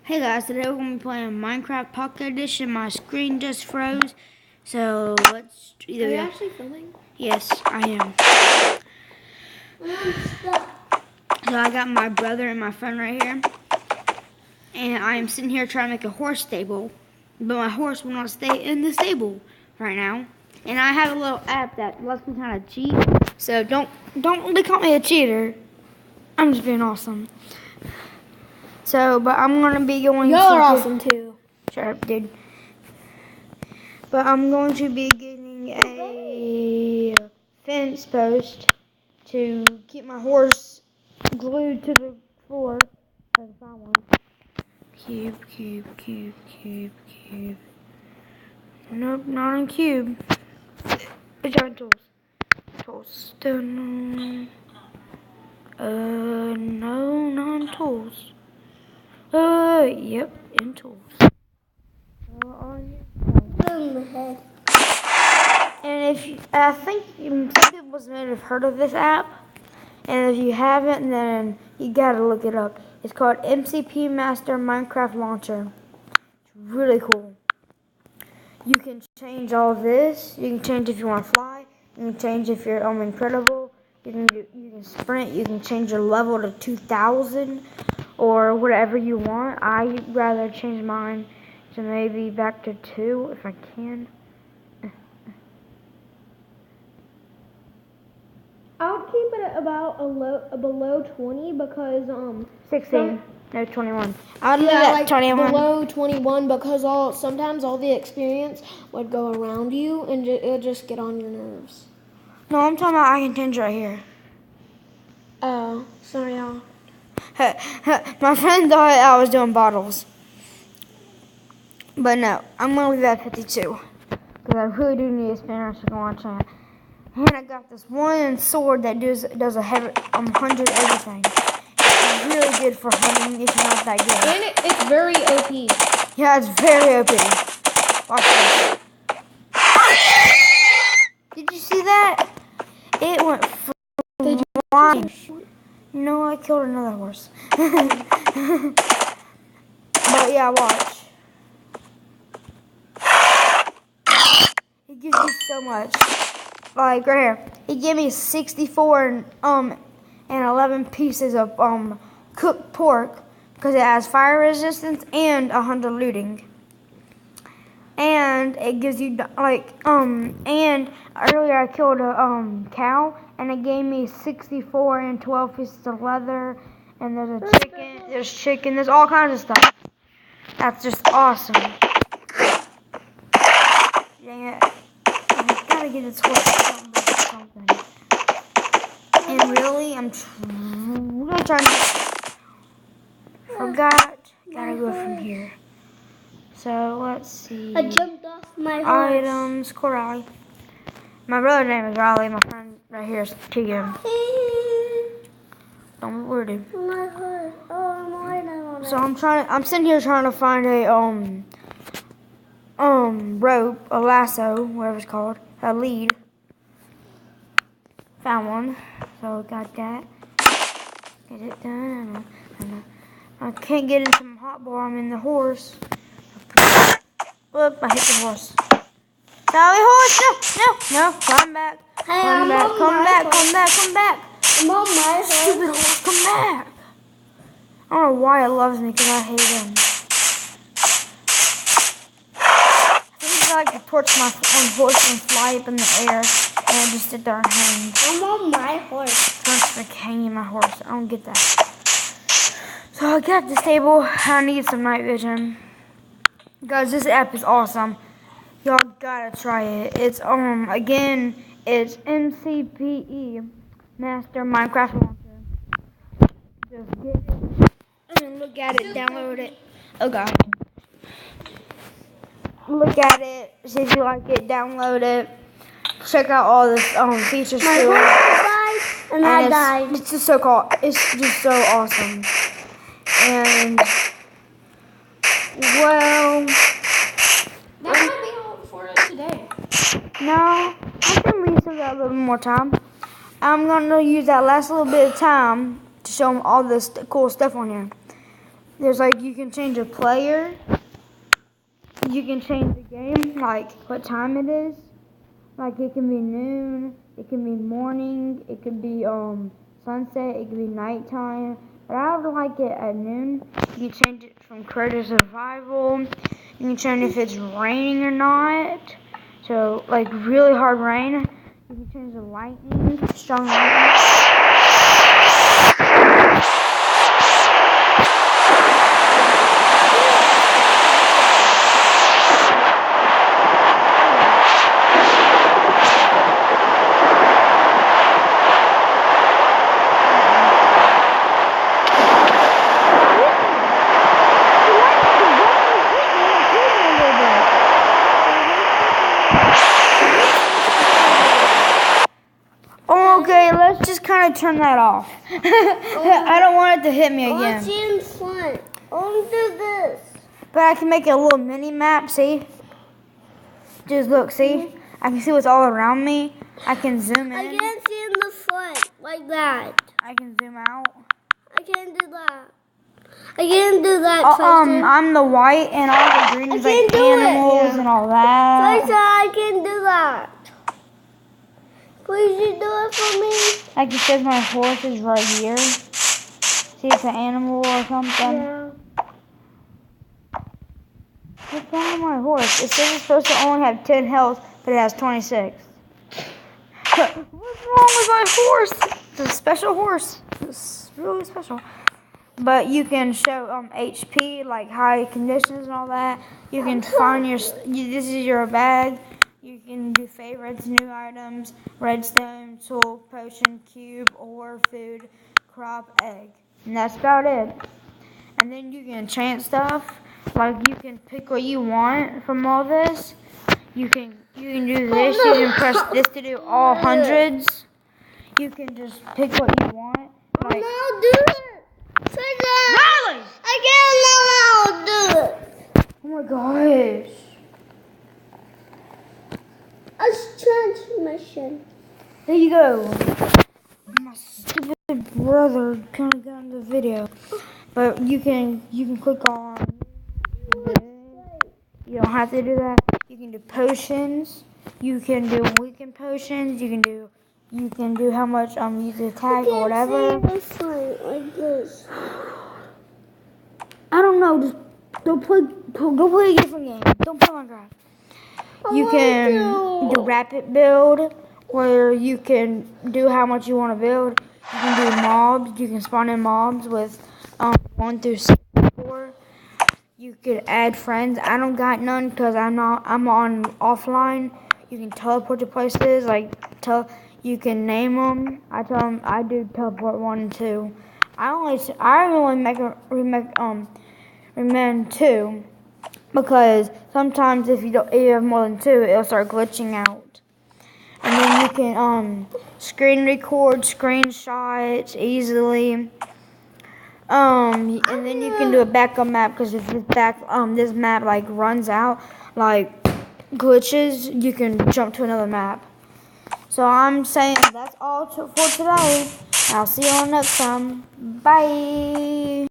Hey guys, today we're going to be playing Minecraft Pocket Edition. My screen just froze, so let's either. Are you actually filming? Yes, I am. So I got my brother and my friend right here, and I am sitting here trying to make a horse stable, but my horse will not stay in the stable right now. And I have a little app that lets me kind of cheat. So don't really call me a cheater. I'm just being awesome. So, but I'm gonna be going. You're awesome too. Shut up, dude. But I'm going to be getting a fence post to keep my horse glued to the floor. I found one. Cube. Nope, not in cube. Which are tools? Tools. No, not in tools. Yep, in tools. And I think some people may have heard of this app, and if you haven't, then you gotta look it up. It's called MCP Master Minecraft Launcher. It's really cool. You can change all this. You can change if you want to fly. You can change if you're incredible. You can sprint. You can change your level to 2,000 or whatever you want. I'd rather change mine to maybe back to 2 if I can. I would keep it about below 20 because 16. No, 21. I would leave it at 21. Below 21 because sometimes all the experience would go around you and it'll just get on your nerves. No, I'm talking about I can change right here. Oh, sorry, y'all. My friend thought I was doing bottles. But no, I'm going to leave that at 52. Because I really do need a spinner so I can watch that. And I got this one sword that does a heavy 100 everything. It's really good for hunting if you're not that good. And it's very OP. Yeah, it's very OP. Watch this. Did you see that? It went flying. No, I killed another horse. But yeah, watch. It gives you so much. Like right here, it gave me 64 and 11 pieces of cooked pork because it has fire resistance and 100 looting. And it gives you and earlier I killed a cow and it gave me 64 and 12 pieces of leather, and there's chicken, there's all kinds of stuff. That's just awesome. Dang it. I gotta get its horse something. And really, I'm trying to forgot. Gotta go from here. So let's see. I jumped off my horse. Items, Coralie. My brother's name is Riley. My friend right here is Tegan. Don't worry. My horse. Oh, So I'm sitting here trying to find a rope, a lasso, whatever it's called, a lead. Found one, so got that. Get it done. I can't get into my hotbar. I'm in the horse. Look, I hit the horse. Sorry, horse. No. Come back. Hey, Come back. I'm on my horse. Stupid horse, come back. I don't know why it loves me, because I hate him. I like to torch my horse and fly up in the air and just sit there and hang. I'm on my horse. Just like hanging my horse. I don't get that. So I got the stable. I need some night vision. Guys, this app is awesome. Y'all gotta try it. It's again, it's MCPE Master Minecraft Launcher. Just get it and look at it, download it. Oh god. Look at it, see if you like it, download it. Check out all the features My to it. horse died, and I died. It's just so cool. It's just so awesome. And well, That might be all for today. no, I can leave some that a little more time. I'm gonna use that last little bit of time to show them all this cool stuff on here. There's like you can change a player. You can change the game, like what time it is. Like it can be noon, it can be morning, it could be sunset, it could be nighttime. But I would like it at noon. You can change it from creative survival. You can change if it's raining or not. So like really hard rain. You can change the lightning, strong lightning. Okay, let's just kind of turn that off. I don't want it to hit me again. What's in front? I'll do this. But I can make a little mini map, see? Just look, see? I can see what's all around me. I can zoom in. I can't see in the front like that. I can zoom out. I can't do that. I can't do that, Tyson. I'm the white and all the green is like animals and all that. Tyson, I can't do that. Please you do it for me? Like it says my horse is right here. See, it's an animal or something. Yeah. What's wrong with my horse? It says it's supposed to only have 10 health, but it has 26. What's wrong with my horse? It's a special horse. It's really special. But you can show HP, like high conditions and all that. You can find this is your bag. You can do favorites, new items, redstone, tool, potion, cube, ore, food, crop, egg. And that's about it. And then you can enchant stuff. Like you can pick what you want from all this. You can do this. You can press this to do all hundreds. You can just pick what you want. Like, No, do it. Riley! I can't know how to do it. Oh my gosh. A transmission. There you go. My stupid brother kind of got in the video. But you can click on this. You don't have to do that. You can do potions. You can do weakened potions. You can do how much you can attack or whatever. This one, like this. I don't know. Just go play a different game. Don't play Minecraft. You can do rapid build, where you can do how much you want to build. You can do mobs. You can spawn in mobs with 1 through 64. You can add friends. I don't got none because I'm on offline. You can teleport to places. You can name them. I tell them I do teleport 1 and 2. I only recommend 2. Because sometimes if you have more than 2, it'll start glitching out. And then you can screen record screenshots easily. And then you can do a backup map, because if this map like runs out, like glitches, you can jump to another map. So I'm saying that's all for today. I'll see you all next time. Bye.